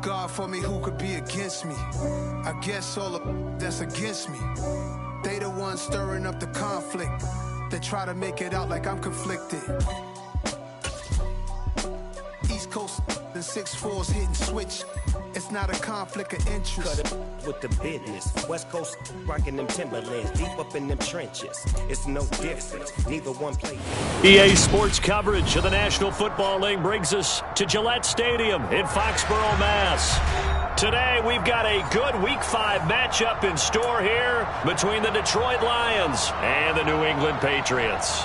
God for me, who could be against me? I guess all the that's against me. They the ones stirring up the conflict. They try to make it out like I'm conflicted. East Coast and 6'4's hitting switch. It's not a conflict of interest. Cut it with the business. West Coast rocking them Timberlands, deep up in them trenches. It's no difference. Neither one play. EA Sports coverage of the National Football League brings us to Gillette Stadium in Foxborough, Mass. Today, we've got a good Week 5 matchup in store here between the Detroit Lions and the New England Patriots.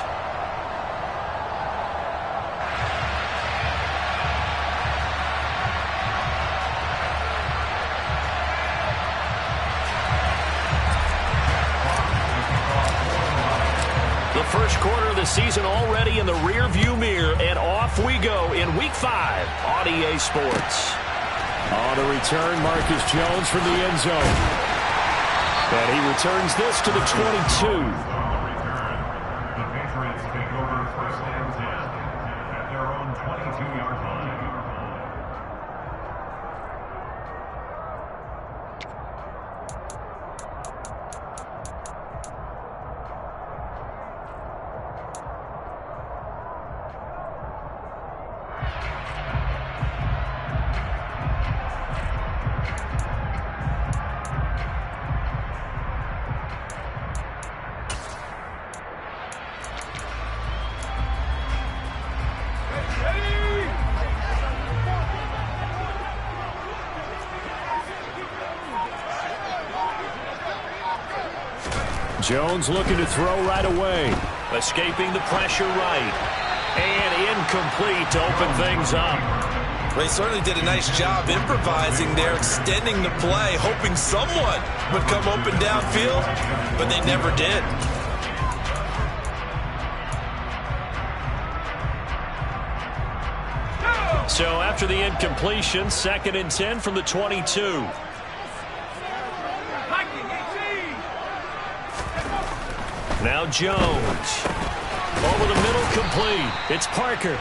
First quarter of the season already in the rear-view mirror, and off we go in Week 5 on EA Sports. On the return, Marcus Jones from the end zone. And he returns this to the 22. The Patriots take over first and 10 at their own 22-yard line. Jones looking to throw right away. Escaping the pressure right. And incomplete to open things up. Well, he certainly did a nice job improvising there, extending the play, hoping someone would come open downfield, but they never did. So after the incompletion, 2nd and 10 from the 22. Now Jones. Over the middle, complete. It's Parker.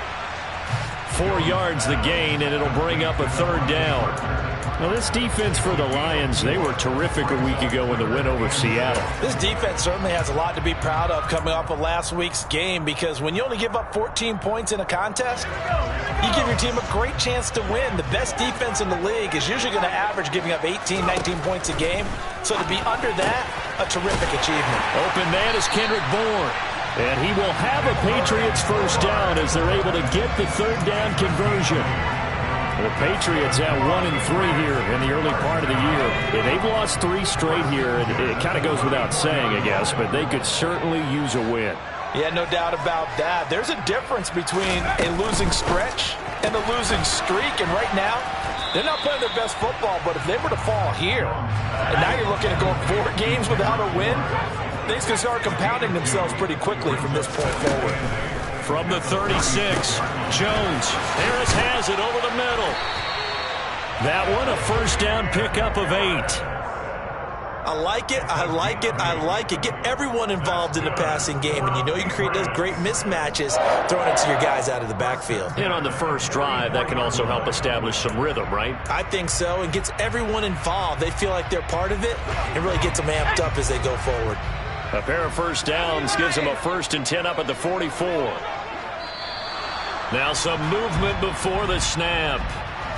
4 yards the gain, and it'll bring up a 3rd down. Now, this defense for the Lions, they were terrific a week ago in the win over Seattle. This defense certainly has a lot to be proud of coming off of last week's game, because when you only give up 14 points in a contest, you give your team a great chance to win. The best defense in the league is usually going to average giving up 18, 19 points a game. So to be under that, a terrific achievement. Open man is Kendrick Bourne. And he will have a Patriots first down as they're able to get the 3rd down conversion. The Patriots have 1-3 here in the early part of the year. And they've lost 3 straight here. It kind of goes without saying, I guess, but they could certainly use a win. Yeah, no doubt about that. There's a difference between a losing stretch and a losing streak. And right now, they're not playing their best football, but if they were to fall here, and now you're looking at going 4 games without a win, things can start compounding themselves pretty quickly from this point forward. From the 36, Jones. Harris has it over the middle. That one, a first down pickup of 8. I like it, I like it, I like it. Get everyone involved in the passing game, and you know you can create those great mismatches throwing it to your guys out of the backfield. And on the first drive, that can also help establish some rhythm, right? I think so, and gets everyone involved. They feel like they're part of it, and really gets them amped up as they go forward. A pair of first downs gives them a 1st and 10 up at the 44. Now some movement before the snap.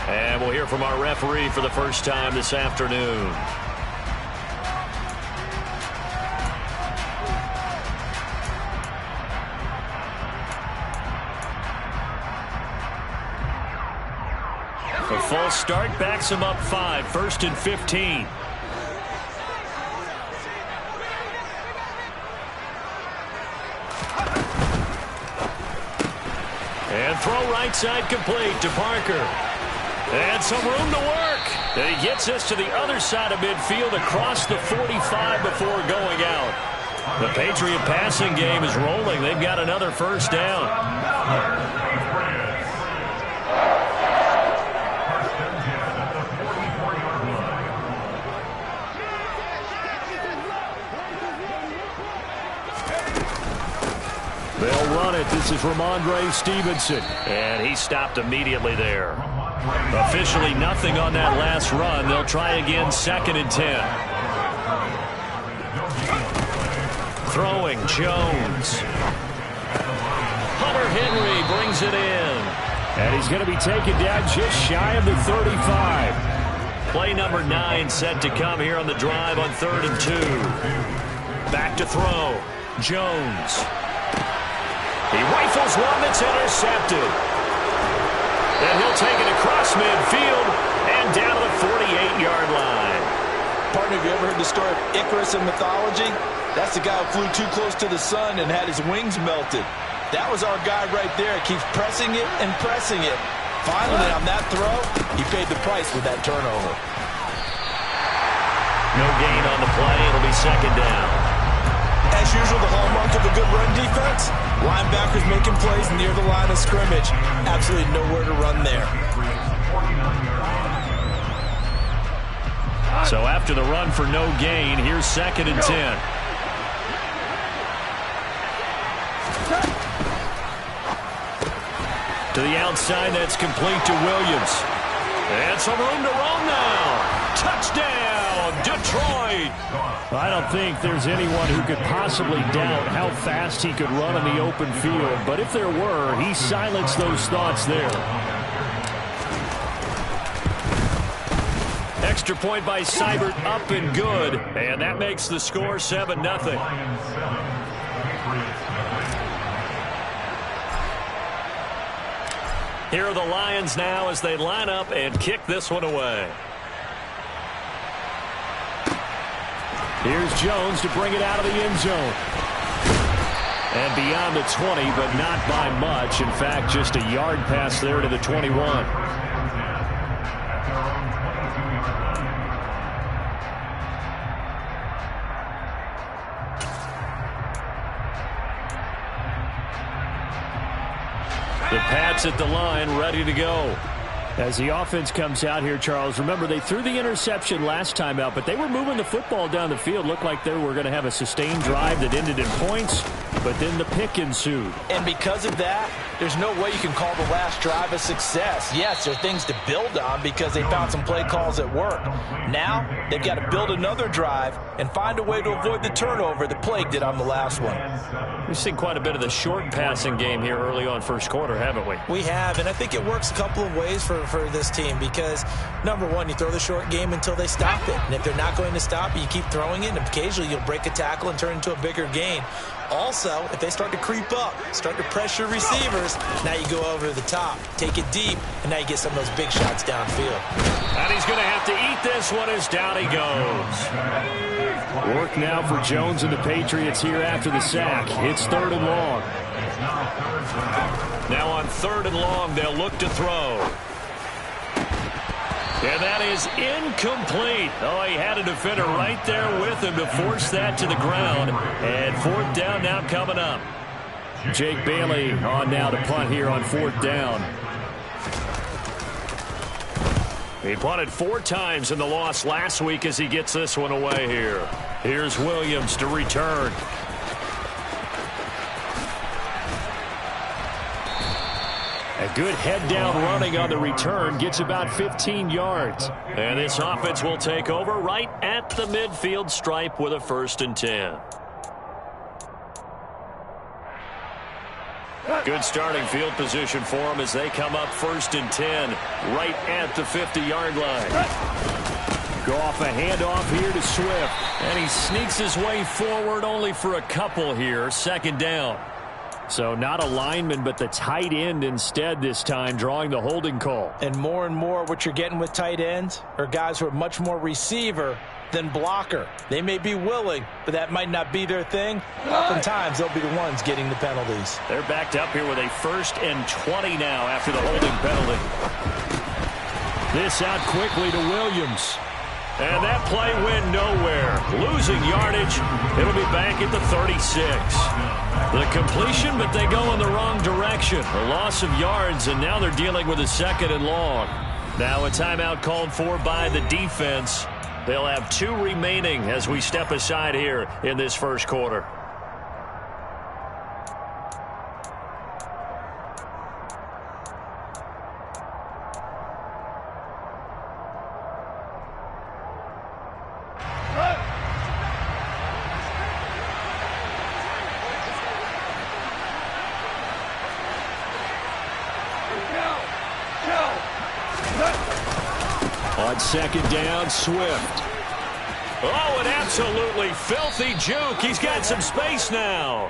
And we'll hear from our referee for the first time this afternoon. A false start backs him up 5, 1st and 15. And throw right side complete to Parker. And some room to work. And he gets us to the other side of midfield across the 45 before going out. The Patriot passing game is rolling. They've got another first down. They'll run it. This is Ramondre Stevenson. And he stopped immediately there. Officially nothing on that last run. They'll try again, 2nd and 10. Throwing, Jones. Hunter Henry brings it in. And he's going to be taken down just shy of the 35. Play number 9 set to come here on the drive on 3rd and 2. Back to throw. Jones. He rifles one that's intercepted. And he'll take it across midfield and down to the 48-yard line. Partner, have you ever heard the story of Icarus in mythology? That's the guy who flew too close to the sun and had his wings melted. That was our guy right there. He keeps pressing it and pressing it. Finally, on that throw, he paid the price with that turnover. No gain on the play. It'll be 2nd down. As usual, the hallmark of a good run defense, linebackers making plays near the line of scrimmage. Absolutely nowhere to run there. So after the run for no gain, here's 2nd and 10. To the outside, that's complete to Williams. And some room to roam now. Touchdown, Detroit. I don't think there's anyone who could possibly doubt how fast he could run in the open field. But if there were, he silenced those thoughts there. Extra point by Seibert, up and good. And that makes the score 7-0. Here are the Lions now as they line up and kick this one away. Here's Jones to bring it out of the end zone. And beyond the 20, but not by much. In fact, just a yard pass there to the 21. The Pats at the line, ready to go. As the offense comes out here, Charles, remember they threw the interception last time out, but they were moving the football down the field. Looked like they were going to have a sustained drive that ended in points, but then the pick ensued. And because of that, there's no way you can call the last drive a success. Yes, there are things to build on because they found some play calls that work. Now, they've got to build another drive and find a way to avoid the turnover that plagued it on the last one. We've seen quite a bit of the short passing game here early on first quarter, haven't we? We have, and I think it works a couple of ways for this team because, number one, you throw the short game until they stop it. And if they're not going to stop it, you keep throwing it, and occasionally you'll break a tackle and turn into a bigger gain. Also, if they start to creep up, start to pressure receivers, now you go over the top, take it deep, and now you get some of those big shots downfield. And he's going to have to eat this one as down he goes. Work now for Jones and the Patriots here after the sack. It's 3rd and long. Now on 3rd and long, they'll look to throw. And that is incomplete. Oh, he had a defender right there with him to force that to the ground. And 4th down now coming up. Jake Bailey on now to punt here on 4th down. He punted 4 times in the loss last week as he gets this one away here. Here's Williams to return. A good head-down running on the return gets about 15 yards. And this offense will take over right at the midfield stripe with a 1st and 10. Good starting field position for them as they come up 1st and 10 right at the 50-yard line. Go off a handoff here to Swift. And he sneaks his way forward only for a couple here. 2nd down. So not a lineman, but the tight end instead this time, drawing the holding call. And more what you're getting with tight ends are guys who are much more receiver than blocker. They may be willing, but that might not be their thing. Oftentimes, they'll be the ones getting the penalties. They're backed up here with a 1st and 20 now after the holding penalty. This out quickly to Williams. And that play went nowhere. Losing yardage. It'll be back at the 36. The completion, but they go in the wrong direction. A loss of yards, and now they're dealing with a 2nd and long. Now a timeout called for by the defense. They'll have 2 remaining as we step aside here in this first quarter. On second down, Swift. Oh, an absolutely filthy juke. He's got some space now.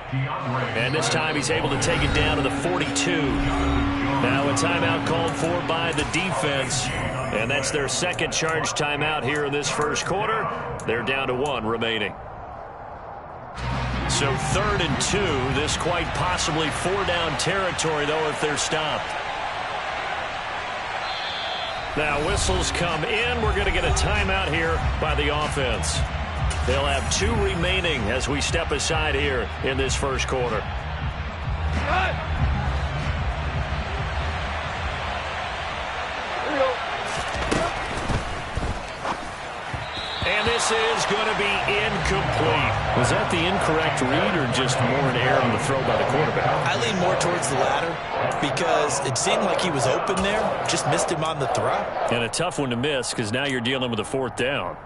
And this time he's able to take it down to the 42. Now a timeout called for by the defense. And that's their second charge timeout here in this first quarter. They're down to 1 remaining. So 3rd and 2. This quite possibly 4-down territory, though, if they're stopped. Now whistles come in. We're going to get a timeout here by the offense. They'll have 2 remaining as we step aside here in this first quarter. And this is going to be incomplete. Was that the incorrect read or just more an error on the throw by the quarterback? I lean more towards the latter because it seemed like he was open there, just missed him on the throw. And a tough one to miss because now you're dealing with a 4th down.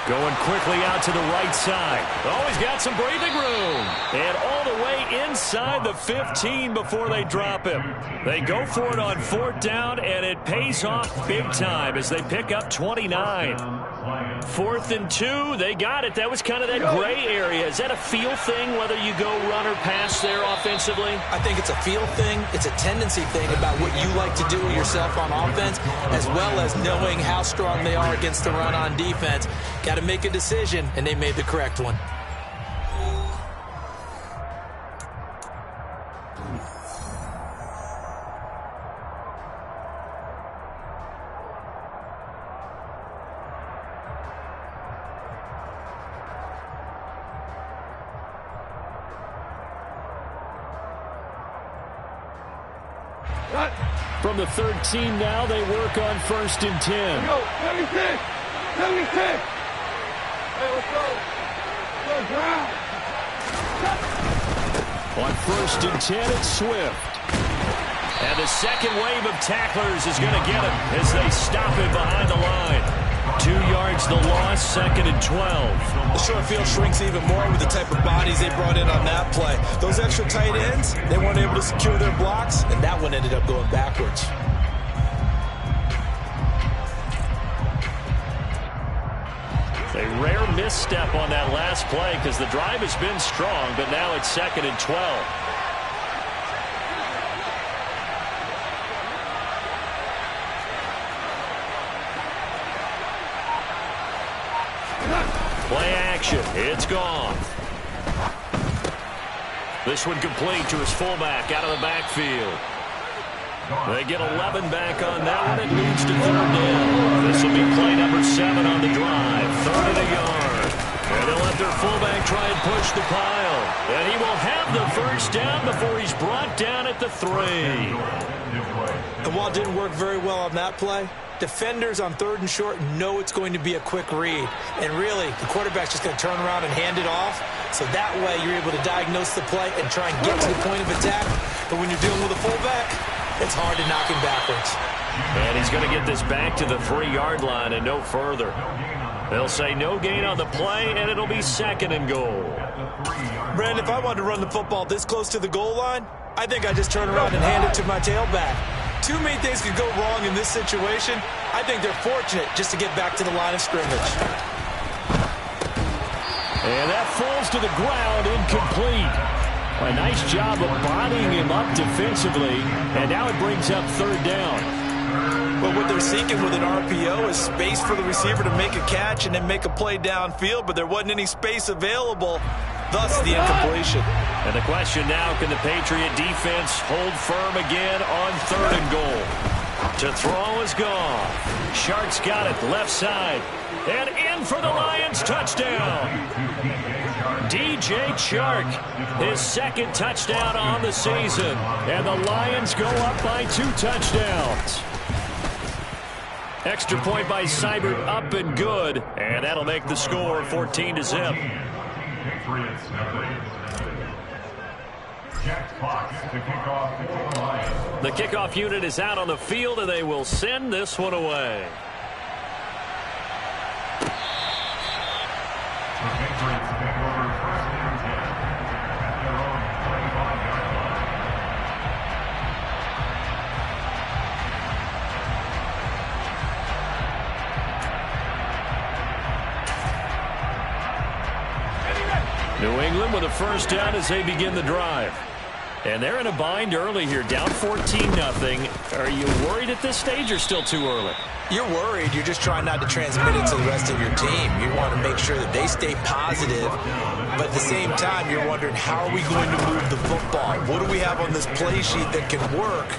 Going quickly out to the right side. Oh, he's got some breathing room. And all the way inside the 15 before they drop him. They go for it on 4th down, and it pays off big time as they pick up 29. 4th and 2, they got it. That was kind of that gray area. Is that a feel thing, whether you go run or pass there offensively? I think it's a feel thing. It's a tendency thing about what you like to do yourself on offense, as well as knowing how strong they are against the run on defense. Got to make a decision, and they made the correct one. From the 13 now, they work on 1st and 10. Go, 76! 76! Hey, let's go. Go, ground. On 1st and 10, it's Swift. And the second wave of tacklers is going to get him as they stop him behind the line. 2 yards the loss, 2nd and 12. The short field shrinks even more with the type of bodies they brought in on that play. Those extra tight ends, they weren't able to secure their blocks, and that one ended up going backwards. A rare misstep on that last play because the drive has been strong, but now it's 2nd and 12. Play action. It's gone. This one complete to his fullback out of the backfield. They get 11 back on that one. It leads to 3rd down. This will be play number 7 on the drive. 3rd and a yard. And they'll let their fullback try and push the pile. And he will have the 1st down before he's brought down at the 3. And while it didn't work very well on that play, defenders on 3rd and short know it's going to be a quick read. And really, the quarterback's just going to turn around and hand it off. So that way you're able to diagnose the play and try and get to the point of attack. But when you're dealing with a fullback, it's hard to knock him backwards. And he's going to get this back to the 3-yard line and no further. They'll say no gain on the play, and it'll be 2nd and goal. Brandon, if I wanted to run the football this close to the goal line, I think I just turn around and hand it to my tailback. Too many things could go wrong in this situation. I think they're fortunate just to get back to the line of scrimmage. And that falls to the ground, incomplete. A nice job of bodying him up defensively, and now it brings up 3rd down. But what they're seeking with an RPO is space for the receiver to make a catch and then make a play downfield, but there wasn't any space available, thus the incompletion. And the question now, can the Patriot defense hold firm again on 3rd and goal? To throw is gone. Shark's got it, left side. And in for the Lions, touchdown. DJ Chark, his 2nd touchdown on the season. And the Lions go up by 2 touchdowns. Extra point by Seibert, up and good. And that'll make the score 14-0. Jack Fox to kick off for the Lions. The kickoff unit is out on the field, and they will send this one away. The Patriots take over first and 10 at their own 25-yard line. New England with a first down as they begin the drive. And they're in a bind early here, down 14-0. Are you worried at this stage or still too early? You're worried. You're just trying not to transmit it to the rest of your team. You want to make sure that they stay positive, but at the same time, you're wondering, how are we going to move the football? What do we have on this play sheet that can work?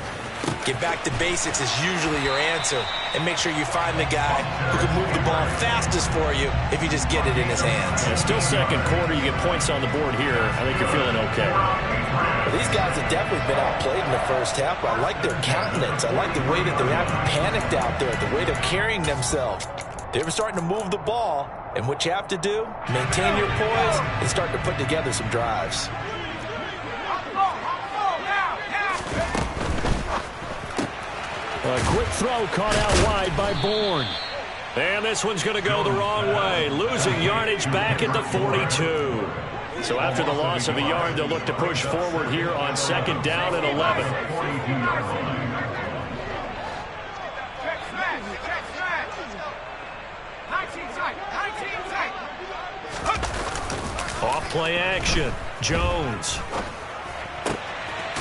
Get back to basics is usually your answer, and make sure you find the guy who can move the ball fastest for you if you just get it in his hands. And still second quarter, you get points on the board here. I think you're feeling okay. Well, these guys have definitely been outplayed in the first half, but I like their countenance. I like the way that they haven't panicked out there, the way they're carrying themselves. They're starting to move the ball, and what you have to do, maintain your poise and start to put together some drives. A quick throw caught out wide by Bourne. And this one's going to go the wrong way, losing yardage back at the 42. So after the loss of a yard, they'll look to push forward here on second down and 11. Off play action. Jones.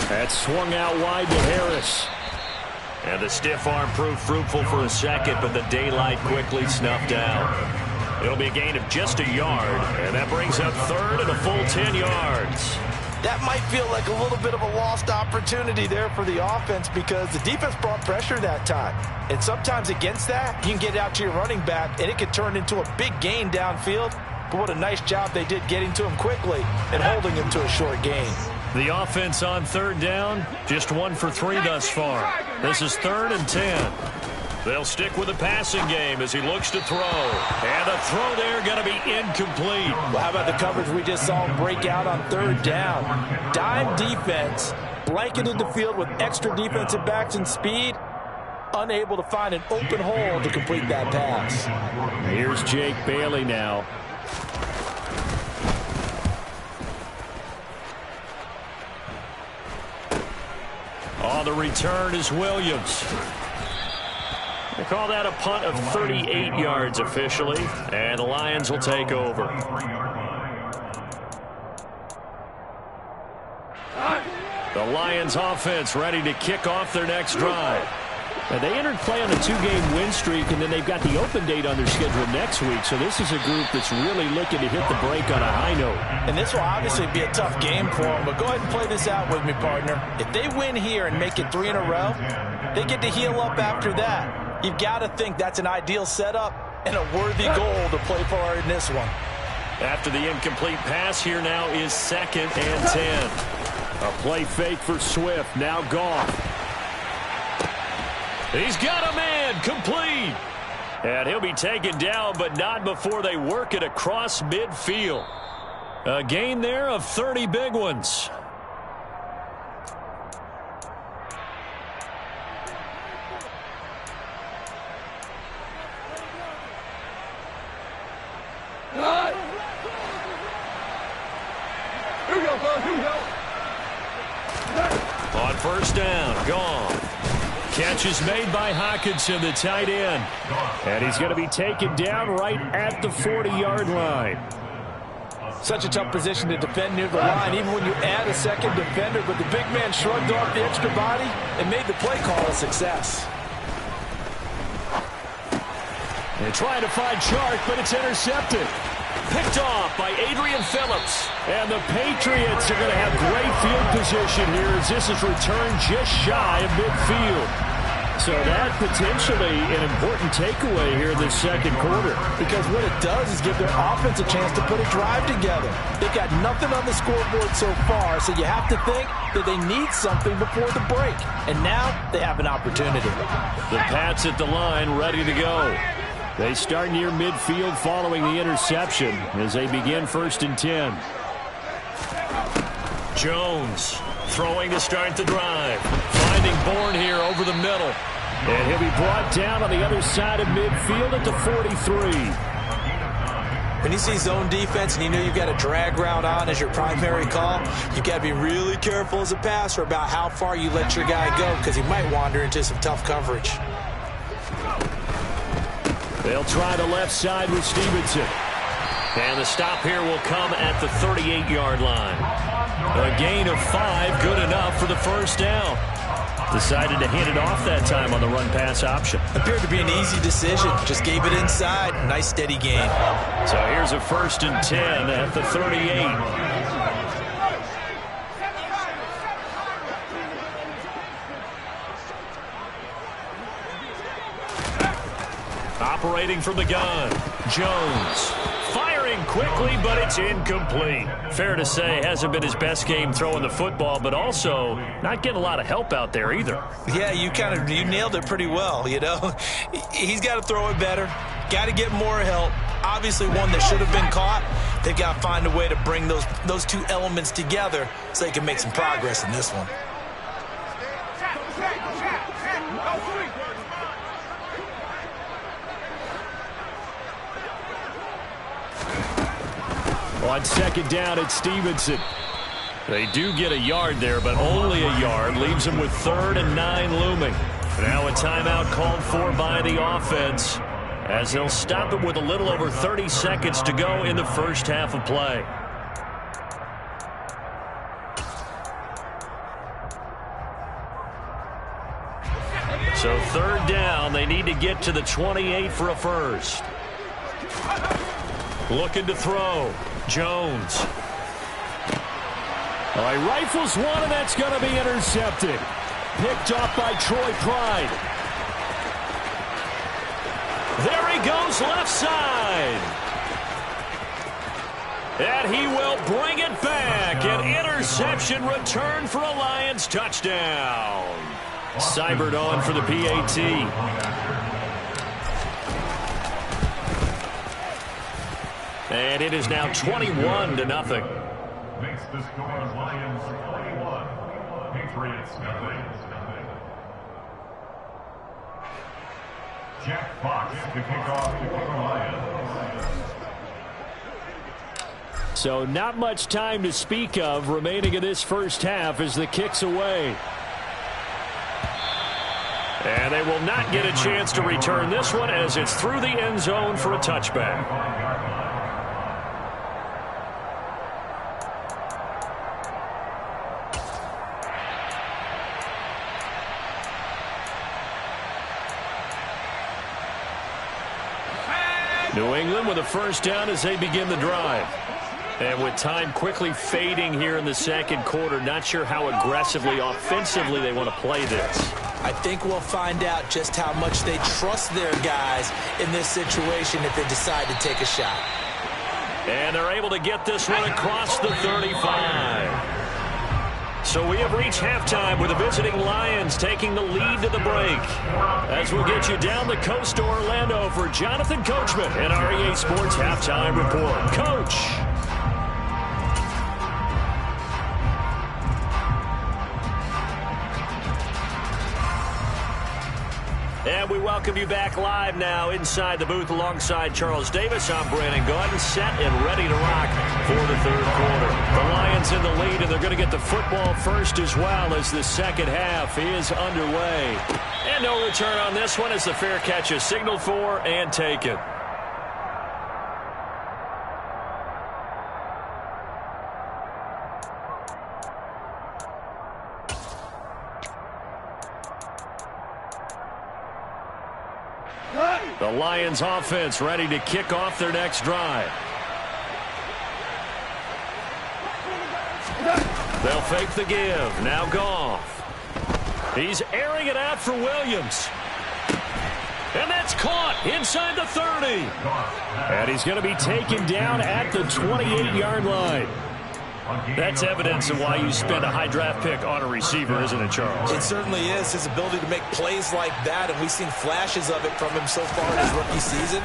That swung out wide to Harris. And the stiff arm proved fruitful for a second, but the daylight quickly snuffed out. It'll be a gain of just a yard, and that brings up third and a full 10 yards. That might feel like a little bit of a lost opportunity there for the offense because the defense brought pressure that time. And sometimes against that, you can get out to your running back, and it could turn into a big gain downfield. But what a nice job they did getting to him quickly and holding him to a short gain. The offense on third down, just 1 for 3 thus far. This is 3rd and 10. They'll stick with the passing game as he looks to throw. And the throw there going to be incomplete. Well, how about the coverage we just saw him break out on third down? Dime defense, blanketed the field with extra defensive backs and speed, unable to find an open hole to complete that pass. Here's Jake Bailey now. On the return is Williams. They call that a punt of 38 yards officially, and the Lions will take over. The Lions offense ready to kick off their next drive. Now, they entered play on a 2-game win streak, and then they've got the open date on their schedule next week. So this is a group that's really looking to hit the break on a high note. And this will obviously be a tough game for them, but go ahead and play this out with me, partner. If they win here and make it 3 in a row, they get to heal up after that. You've got to think that's an ideal setup and a worthy goal to play for in this one. After the incomplete pass, here now is 2nd and 10. A play fake for Swift, now Goff. He's got a man, complete. And he'll be taken down, but not before they work it across midfield. A gain there of 30 big ones. Here we go, fellas, here we go. On first down, gone. Catch is made by Hockenson, the tight end. And he's going to be taken down right at the 40-yard line. Such a tough position to defend near the line, even when you add a second defender, but the big man shrugged off the extra body and made the play call a success. They're trying to find Chark, but it's intercepted. Picked off by Adrian Phillips. And the Patriots are going to have great field position here as this is returned just shy of midfield. So that potentially an important takeaway here in this second quarter. Because what it does is give their offense a chance to put a drive together. They've got nothing on the scoreboard so far, so you have to think that they need something before the break. And now they have an opportunity. The Pats at the line ready to go. They start near midfield following the interception as they begin 1st and 10. Jones throwing to start the drive. Finding Bourne here over the middle. And he'll be brought down on the other side of midfield at the 43. When you see zone defense and you know you've got a drag route on as your primary call, you've got to be really careful as a passer about how far you let your guy go because he might wander into some tough coverage. They'll try the left side with Stevenson. And the stop here will come at the 38-yard line. A gain of 5, good enough for the first down. Decided to hand it off that time on the run-pass option. Appeared to be an easy decision. Just gave it inside. Nice steady gain. So here's a 1st and 10 at the 38. Operating from the gun, Jones. Firing quickly, but it's incomplete. Fair to say, hasn't been his best game throwing the football, but also not getting a lot of help out there either. Yeah, you nailed it pretty well, you know. He's got to throw it better. Got to get more help. Obviously one that should have been caught. They've got to find a way to bring those two elements together so they can make some progress in this one. On 2nd down, it's Stevenson. They do get a yard there, but only a yard. Leaves them with 3rd and 9 looming. Now a timeout called for by the offense as they'll stop it with a little over 30 seconds to go in the first half of play. So 3rd down, they need to get to the 28 for a first. Looking to throw. Jones. He rifles one, and that's going to be intercepted. Picked off by Troy Pride. There he goes, left side. And he will bring it back. An interception return for a Lions touchdown. Seibert on for the PAT. And it is now 21-0. Makes the score Lions 21, Patriots nothing. Jack Fox to kick off for the Lions. So not much time to speak of remaining in this first half as the kick's away. And they will not get a chance to return this one as it's through the end zone for a touchback. New England with a first down as they begin the drive. And with time quickly fading here in the second quarter, not sure how aggressively, offensively they want to play this. I think we'll find out just how much they trust their guys in this situation if they decide to take a shot. And they're able to get this one across the 35. So we have reached halftime with the visiting Lions taking the lead to the break. As we'll get you down the coast to Orlando for Jonathan Coachman and our EA Sports Halftime Report. Coach. And we welcome you back live now inside the booth alongside Charles Davis. I'm Brandon Gaudin, set and ready to rock for the third quarter. The Lions in the lead, and they're going to get the football first as well as the second half is underway. And no return on this one as the fair catch is signaled for and taken. The Lions offense ready to kick off their next drive. They'll fake the give. Now Goff. He's airing it out for Williams. And that's caught inside the 30. And he's going to be taken down at the 28-yard line. That's evidence of why you spend a high draft pick on a receiver, isn't it, Charles? It certainly is. His ability to make plays like that, and we've seen flashes of it from him so far in his rookie season.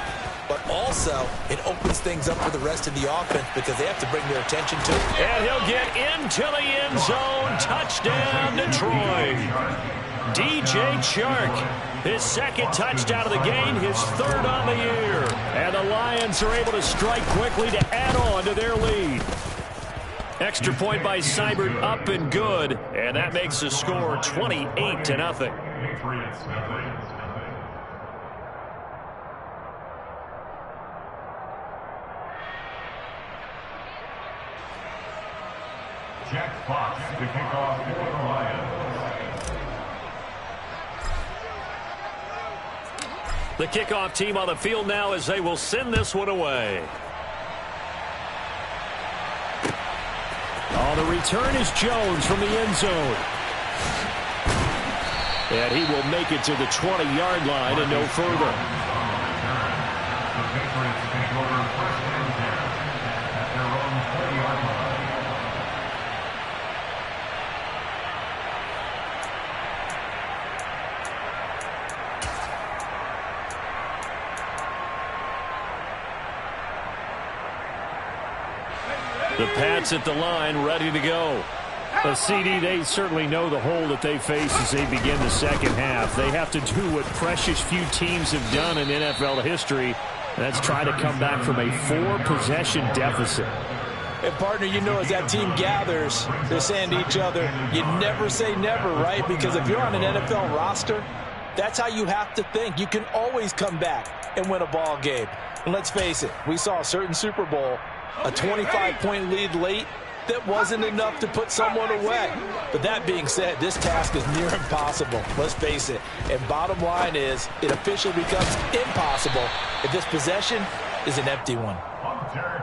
but also it opens things up for the rest of the offense because they have to bring their attention to it. And he'll get into the end zone. Touchdown, Detroit. DJ Chark, his second touchdown of the game, his third on the year. And the Lions are able to strike quickly to add on to their lead. Extra point by Seibert, up and good. And that makes the score 28-0. Jack Fox to kick off for the Lions. The kickoff team on the field now as they will send this one away. On the return is Jones from the end zone. And he will make it to the 20-yard line and no further. The Patriots take over first and 10 at their own 20-yard line. The Pats at the line, ready to go. CD, they certainly know the hole that they face as they begin the second half. They have to do what precious few teams have done in NFL history. That's try to come back from a 4-possession deficit. And, partner, you know, as that team gathers, they're saying to each other, you never say never, right? Because if you're on an NFL roster, that's how you have to think. You can always come back and win a ball game. And let's face it, we saw a certain Super Bowl, a 25-point lead late, that wasn't enough to put someone away. But that being said, this task is near impossible. Let's face it. And bottom line is, it officially becomes impossible if this possession is an empty one.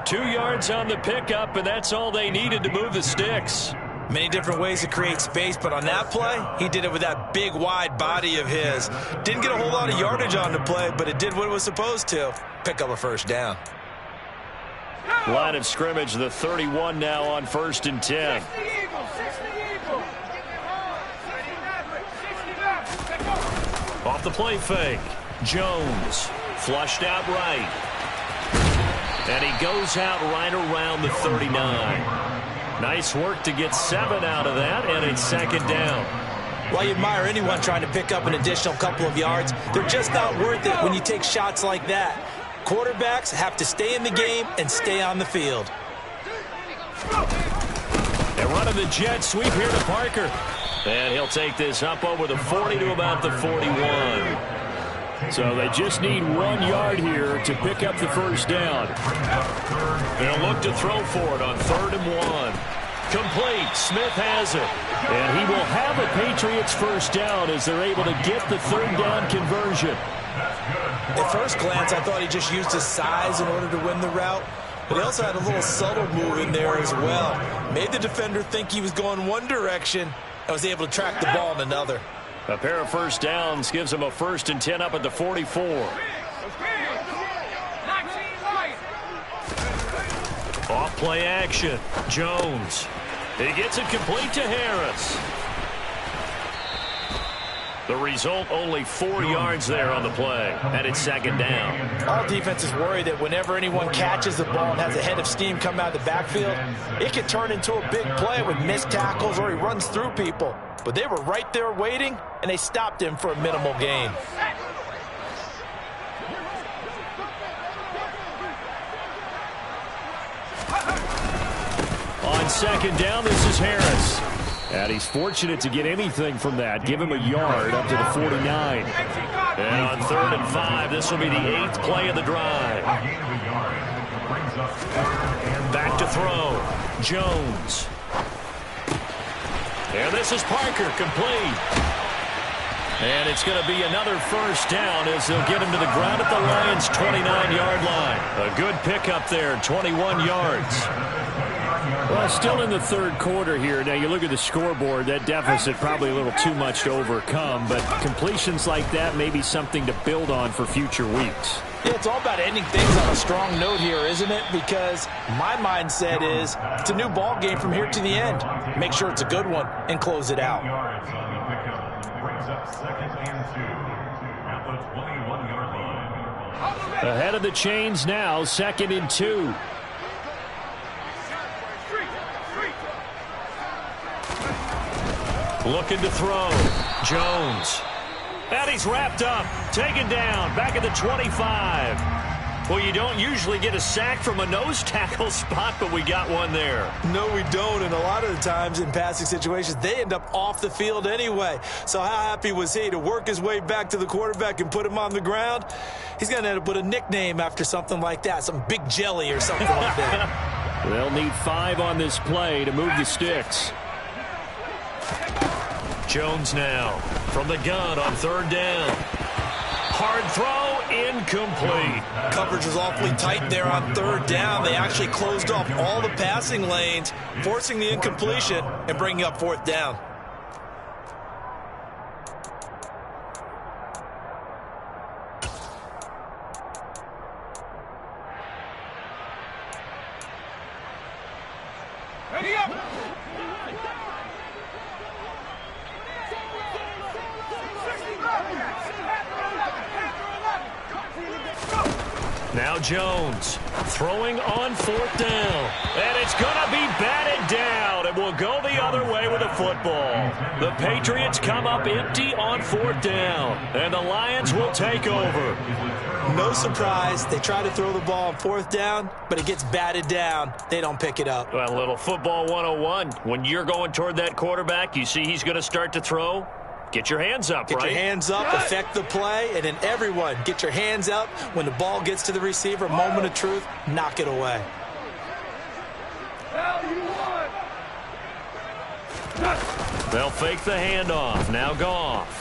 2 yards on the pickup, and that's all they needed to move the sticks. Many different ways to create space, but on that play, he did it with that big, wide body of his. Didn't get a whole lot of yardage on the play, but it did what it was supposed to. Pick up a first down. Line of scrimmage, the 31 now on 1st and 10. Off the play fake. Jones flushed out right. And he goes out right around the 39. Nice work to get 7 out of that, and it's second down. Well, you admire anyone trying to pick up an additional couple of yards. They're just not worth it when you take shots like that. Quarterbacks have to stay in the game and stay on the field. They're running the jet sweep here to Parker. And he'll take this up over the 40 to about the 41. So they just need 1 yard here to pick up the first down. They'll look to throw for it on 3rd and 1. Complete. Smith has it. And he will have a Patriots first down as they're able to get the 3rd down conversion. At first glance, I thought he just used his size in order to win the route. But he also had a little subtle move in there as well. Made the defender think he was going one direction and was able to track the ball in another. A pair of first downs gives him a 1st and 10 up at the 44. Off play action. Jones. He gets it complete to Harris. The result, only 4 yards there on the play, and it's second down. All defenses worry that whenever anyone catches the ball and has a head of steam come out of the backfield, it can turn into a big play with missed tackles or he runs through people. But they were right there waiting, and they stopped him for a minimal gain. On second down, this is Harris. And he's fortunate to get anything from that. Give him a yard up to the 49. And on 3rd and 5, this will be the 8th play of the drive. Back to throw. Jones. And this is Parker, complete. And it's going to be another first down as they'll get him to the ground at the Lions' 29-yard line. A good pickup there, 21 yards. Well, still in the 3rd quarter here. Now, you look at the scoreboard, that deficit probably a little too much to overcome, but completions like that may be something to build on for future weeks. Yeah, it's all about ending things on a strong note here, isn't it? Because my mindset is it's a new ball game from here to the end. Make sure it's a good one and close it out. brings up 2nd and 2 at the 21-yard line. Ahead of the chains now, 2nd and 2. Looking to throw. Jones. And he's wrapped up. Taken down. Back at the 25. Well, you don't usually get a sack from a nose tackle spot, but we got one there. No, we don't. And a lot of the times in passing situations, they end up off the field anyway. So how happy was he to work his way back to the quarterback and put him on the ground? He's going to end up with a nickname after something like that, some Big Jelly or something like that. They'll need 5 on this play to move the sticks. Jones now from the gun on 3rd down. Hard throw, incomplete. Coverage was awfully tight there on 3rd down. They actually closed off all the passing lanes, forcing the incompletion and bringing up 4th down. Ready up! Now Jones throwing on 4th down. And it's going to be batted down. It will go the other way with the football. The Patriots come up empty on 4th down. And the Lions will take over. No surprise. They try to throw the ball on 4th down, but it gets batted down. They don't pick it up. Well, a little football 101. When you're going toward that quarterback, you see he's going to start to throw. Get your hands up, Get your hands up, affect the play, and then everyone get your hands up. When the ball gets to the receiver, moment of truth, knock it away. They'll fake the handoff. Now Goff.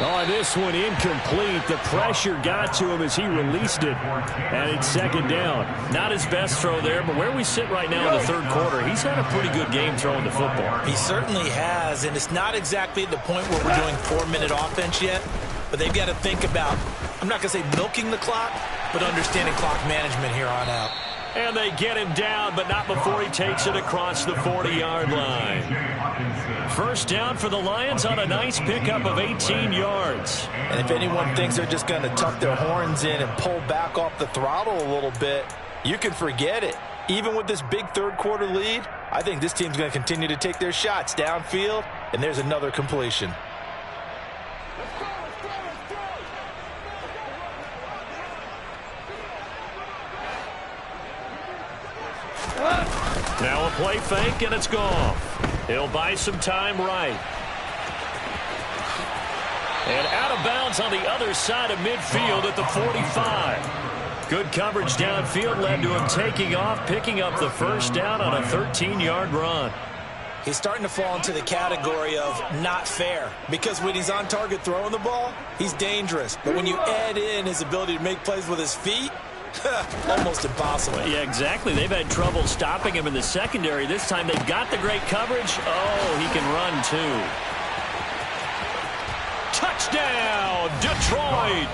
Oh, this one incomplete. The pressure got to him as he released it. And it's 2nd down. Not his best throw there, but where we sit right now in the 3rd quarter, he's had a pretty good game throwing the football. He certainly has, and it's not exactly at the point where we're doing 4-minute offense yet, but they've got to think about, I'm not going to say milking the clock, but understanding clock management here on out. And they get him down, but not before he takes it across the 40-yard line. 1st down for the Lions on a nice pickup of 18 yards. And if anyone thinks they're just going to tuck their horns in and pull back off the throttle a little bit, you can forget it. Even with this big 3rd quarter lead, I think this team's going to continue to take their shots downfield, and there's another completion. Now a play fake, and it's Goff. He'll buy some time right. And out of bounds on the other side of midfield at the 45. Good coverage downfield led to him taking off, picking up the 1st down on a 13-yard run. He's starting to fall into the category of not fair, because when he's on target throwing the ball, he's dangerous. But when you add in his ability to make plays with his feet, almost impossible. Yeah, exactly. They've had trouble stopping him in the secondary. This time they've got the great coverage. Oh, he can run too. Touchdown, Detroit!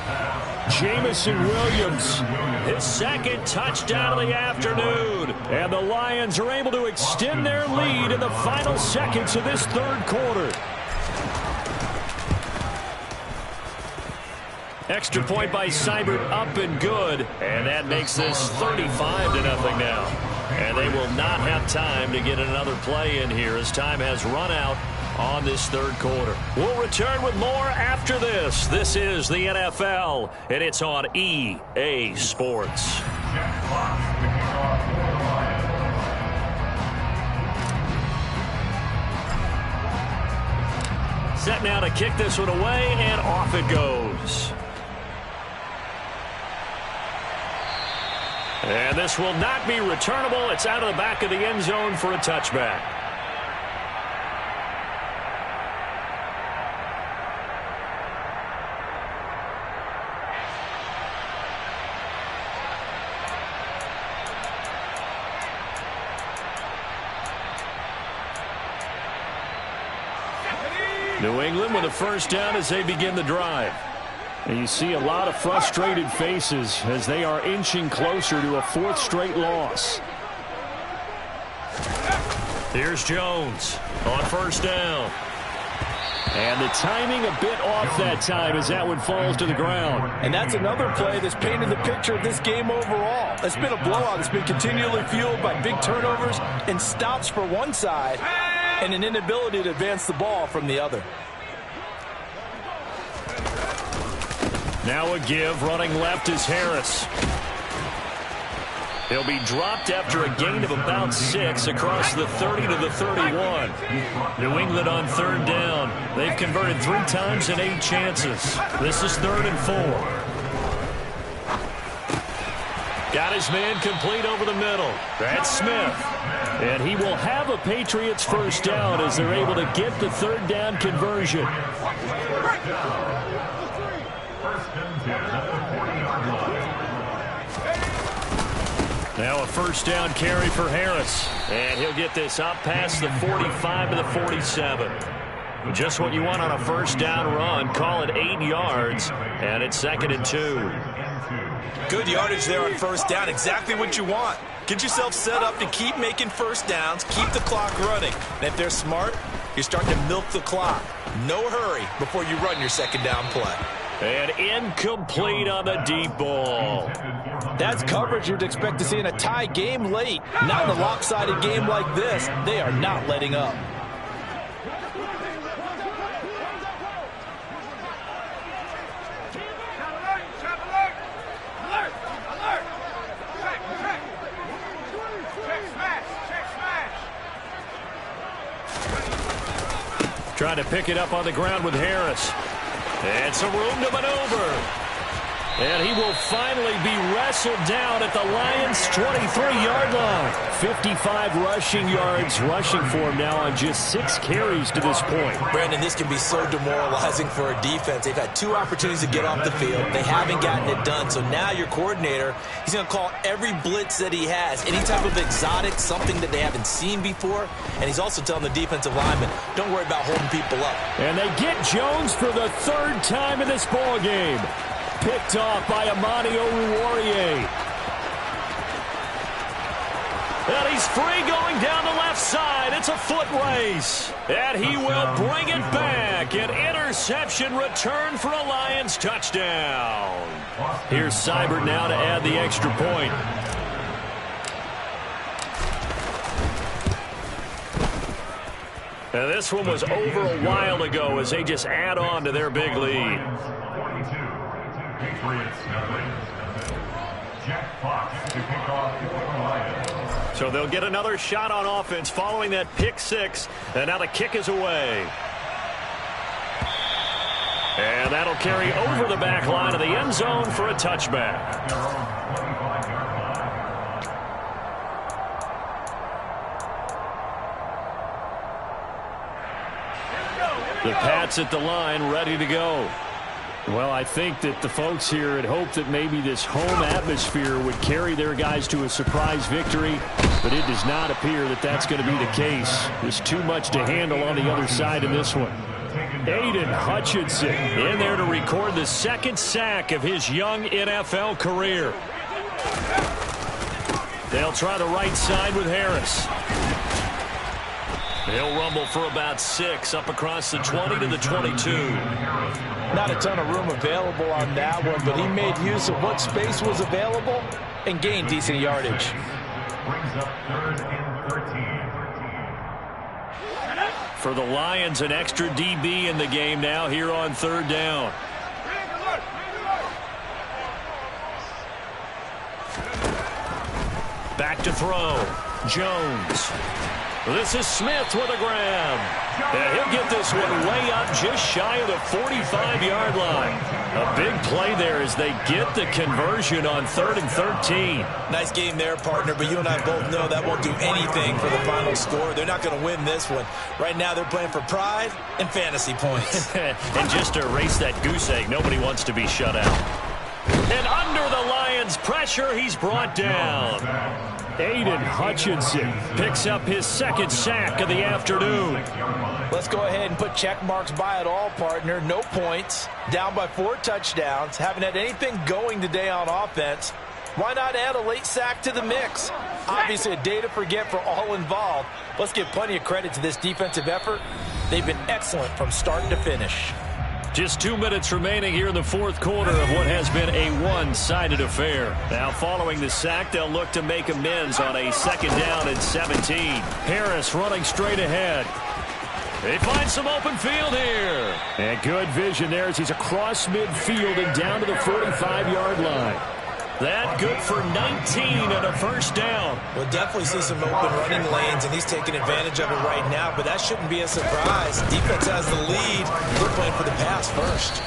Jameson Williams, his 2nd touchdown of the afternoon. And the Lions are able to extend their lead in the final seconds of this 3rd quarter. Extra point by Seibert, up and good. And that makes this 35-0 now. And they will not have time to get another play in here as time has run out on this 3rd quarter. We'll return with more after this. This is the NFL, and it's on EA Sports. Set now to kick this one away, and off it goes. And this will not be returnable. It's out of the back of the end zone for a touchback. New England with a 1st down as they begin the drive. And you see a lot of frustrated faces as they are inching closer to a 4th straight loss. Here's Jones on 1st down. And the timing a bit off that time as that one falls to the ground. And that's another play that's painted the picture of this game overall. It's been a blowout. It's been continually fueled by big turnovers and stops for one side and an inability to advance the ball from the other. Now a give. Running left is Harris. He'll be dropped after a gain of about 6 across the 30 to the 31. New England on third down. They've converted 3 times in 8 chances. This is 3rd and 4. Got his man complete over the middle. That's Smith. And he will have a Patriots first down as they're able to get the 3rd down conversion. Now a first down carry for Harris. And he'll get this up past the 45 to the 47. Just what you want on a first down run. Call it 8 yards. And it's 2nd and 2. Good yardage there on first down. Exactly what you want. Get yourself set up to keep making first downs. Keep the clock running. And if they're smart, you're starting to milk the clock. No hurry before you run your second down play. And incomplete on the deep ball. That's coverage you'd expect to see in a tie game late. Not in a lopsided game like this. They are not letting up. Trying to pick it up on the ground with Harris. And some room to maneuver. And he will finally be wrestled down at the Lions' 23-yard line. 55 rushing yards rushing for him now on just 6 carries to this point. Brandon, this can be so demoralizing for a defense. They've had 2 opportunities to get off the field. They haven't gotten it done. So now your coordinator, he's going to call every blitz that he has, any type of exotic, something that they haven't seen before. And he's also telling the defensive linemen, don't worry about holding people up. And they get Jones for the 3rd time in this ball game. Picked off by Amani Oruwariye. And he's free going down the left side. It's a foot race. And he will bring it back. An interception return for a Lions touchdown. Here's Seibert now to add the extra point. And this one was over a while ago as they just add on to their big lead. So they'll get another shot on offense following that pick 6. And now the kick is away. And that'll carry over the back line of the end zone for a touchback. The Pats at the line, ready to go. Well, I think that the folks here had hoped that maybe this home atmosphere would carry their guys to a surprise victory, but it does not appear that that's going to be the case. There's too much to handle on the other side in this one. Aiden Hutchinson in there to record the 2nd sack of his young NFL career. They'll try the right side with Harris. He'll rumble for about 6 up across the 20 to the 22. Not a ton of room available on that one, but he made use of what space was available and gained decent yardage. Brings up 3rd and 13. For the Lions, an extra DB in the game now here on 3rd down. Back to throw. Jones. This is Smith with a grab. And he'll get this one way up just shy of the 45-yard line. A big play there as they get the conversion on 3rd and 13. Nice game there, partner, but you and I both know that won't do anything for the final score. They're not going to win this one. Right now they're playing for pride and fantasy points. And just to erase that goose egg, nobody wants to be shut out. And under the Lions' pressure, he's brought down. Aiden Hutchinson picks up his 2nd sack of the afternoon. Let's go ahead and put check marks by it all, partner. No points. Down by 4 touchdowns. Haven't had anything going today on offense. Why not add a late sack to the mix? Obviously a day to forget for all involved. Let's give plenty of credit to this defensive effort. They've been excellent. excellent from start to finish. Just 2 minutes remaining here in the fourth quarter of what has been a one-sided affair. Now following the sack, they'll look to make amends on a 2nd down and 17. Harris running straight ahead. They find some open field here. And good vision there as he's across midfield and down to the 45-yard line. That good for 19 and a first down. We'll definitely see some open running lanes, and he's taking advantage of it right now, but that shouldn't be a surprise. Defense has the lead. They're playing for the pass first.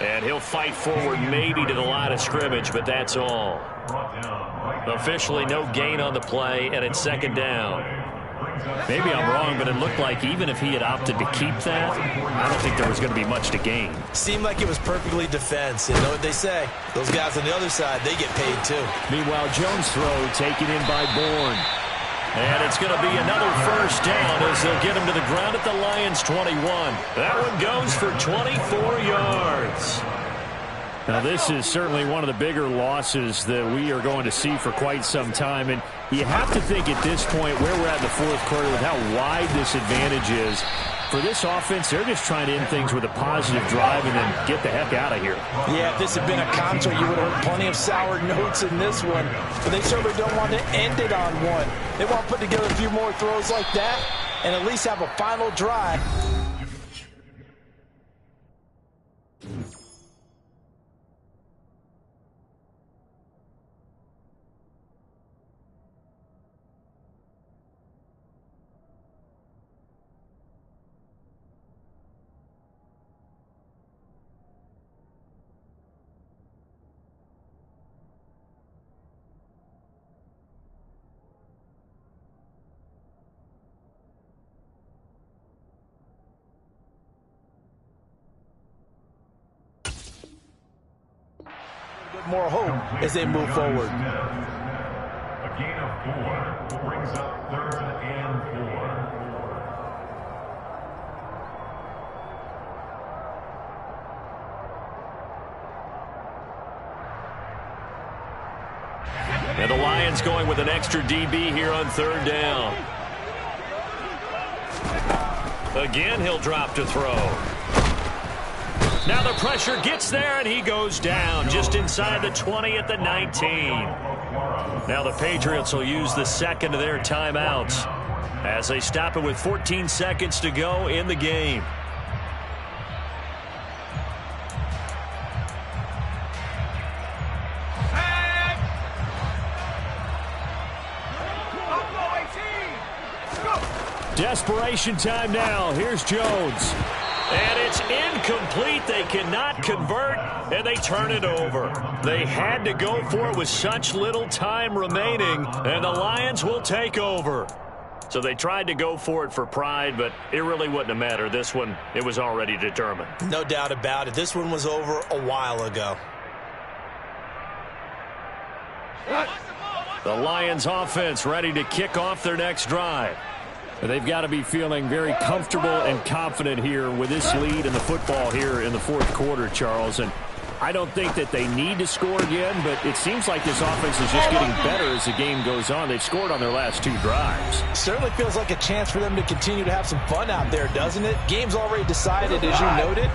And he'll fight forward maybe to the line of scrimmage, but that's all. Officially no gain on the play, and it's 2nd down. Maybe I'm wrong, but it looked like even if he had opted to keep that, I don't think there was going to be much to gain. Seemed like it was perfectly defense. And you know what they say? Those guys on the other side, they get paid too. Meanwhile, Jones' throw taken in by Bourne. And it's going to be another first down as they'll get him to the ground at the Lions' 21. That one goes for 24 yards. Now, this is certainly one of the bigger losses that we are going to see for quite some time. And you have to think at this point where we're at in the fourth quarter with how wide this advantage is. For this offense, they're just trying to end things with a positive drive and then get the heck out of here. Yeah, if this had been a concert, you would have heard plenty of sour notes in this one. But they certainly don't want to end it on one. They want to put together a few more throws like that and at least have a final drive. More hope as they move forward. A gain of 4 brings up 3rd and 4. And the Lions going with an extra DB here on 3rd down. Again, he'll drop to throw. Now the pressure gets there, and he goes down just inside the 20 at the 19. Now the Patriots will use the second of their timeouts as they stop it with 14 seconds to go in the game. Desperation time now. Here's Jones. And it's incomplete. They cannot convert, and they turn it over. They had to go for it with such little time remaining, and the Lions will take over. So they tried to go for it for pride, but it really wouldn't have mattered. This one, it was already determined. No doubt about it. This one was over a while ago. The Lions offense ready to kick off their next drive. They've got to be feeling very comfortable and confident here with this lead in the football here in the fourth quarter, Charles. And I don't think that they need to score again, but it seems like this offense is just getting better as the game goes on. They've scored on their last 2 drives. Certainly feels like a chance for them to continue to have some fun out there, doesn't it? Game's already decided, as you noted.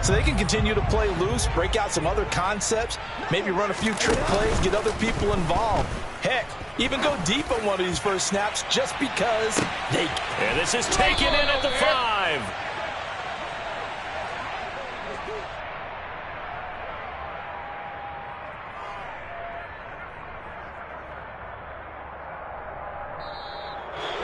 So they can continue to play loose, break out some other concepts, maybe run a few trick plays, get other people involved. Heck, even go deep on one of these first snaps just because they can. And this is taken in at the 5.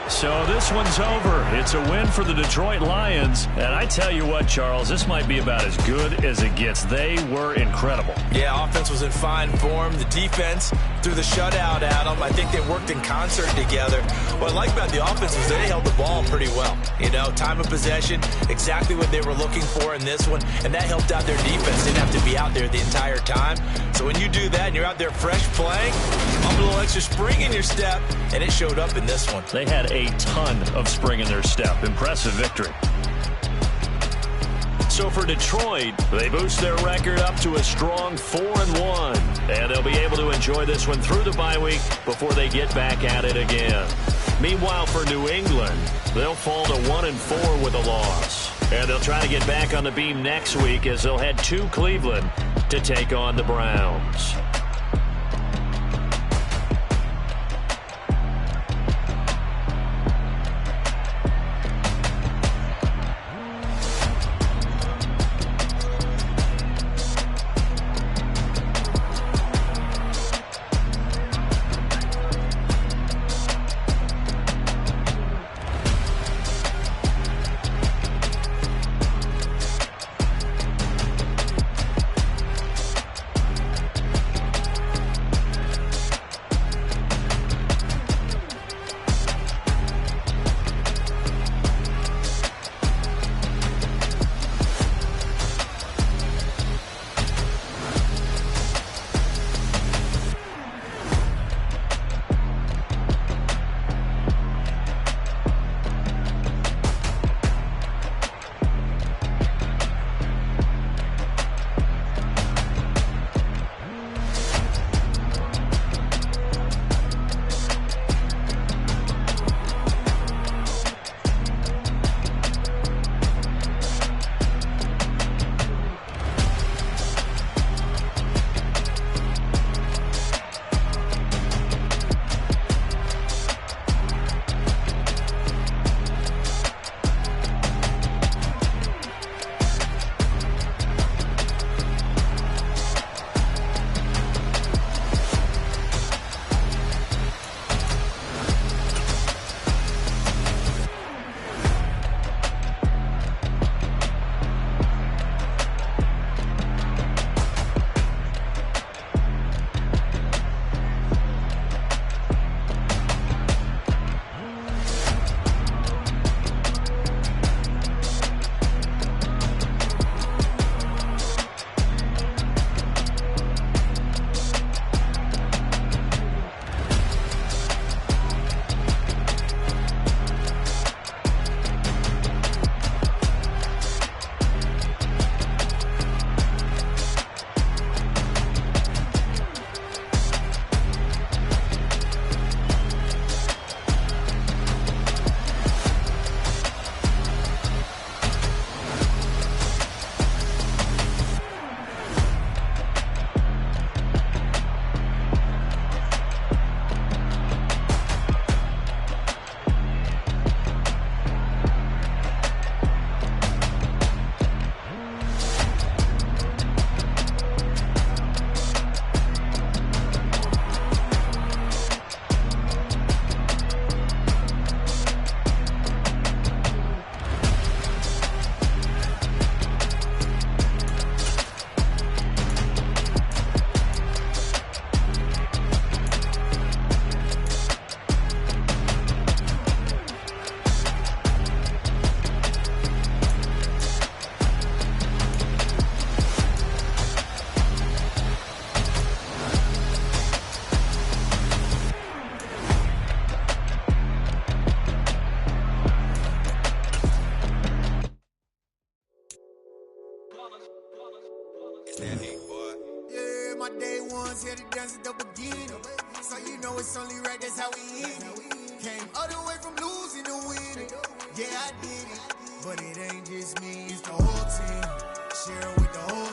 So this one's over. It's a win for the Detroit Lions. And I tell you what, Charles, this might be about as good as it gets. They were incredible. Yeah, offense was in fine form. The defense threw the shutout at them. I think they worked in concert together. What I like about the offense was they held the ball pretty well. You know, time of possession, exactly what they were looking for in this one. And that helped out their defense. They didn't have to be out there the entire time. So when you do that and you're out there fresh playing, a little extra spring in your step, and it showed up in this one. They had a ton of spring in their step. Impressive victory. So for Detroit, they boost their record up to a strong 4-1. And they'll be able to enjoy this one through the bye week before they get back at it again. Meanwhile, for New England, they'll fall to 1-4 with a loss. And they'll try to get back on the beam next week as they'll head to Cleveland to take on the Browns. my day ones here to dance at the beginning. So you know it's only right, that's how we end it. Came all the way from losing to winning. Yeah, I did it. But it ain't just me, it's the whole team. Share it with the whole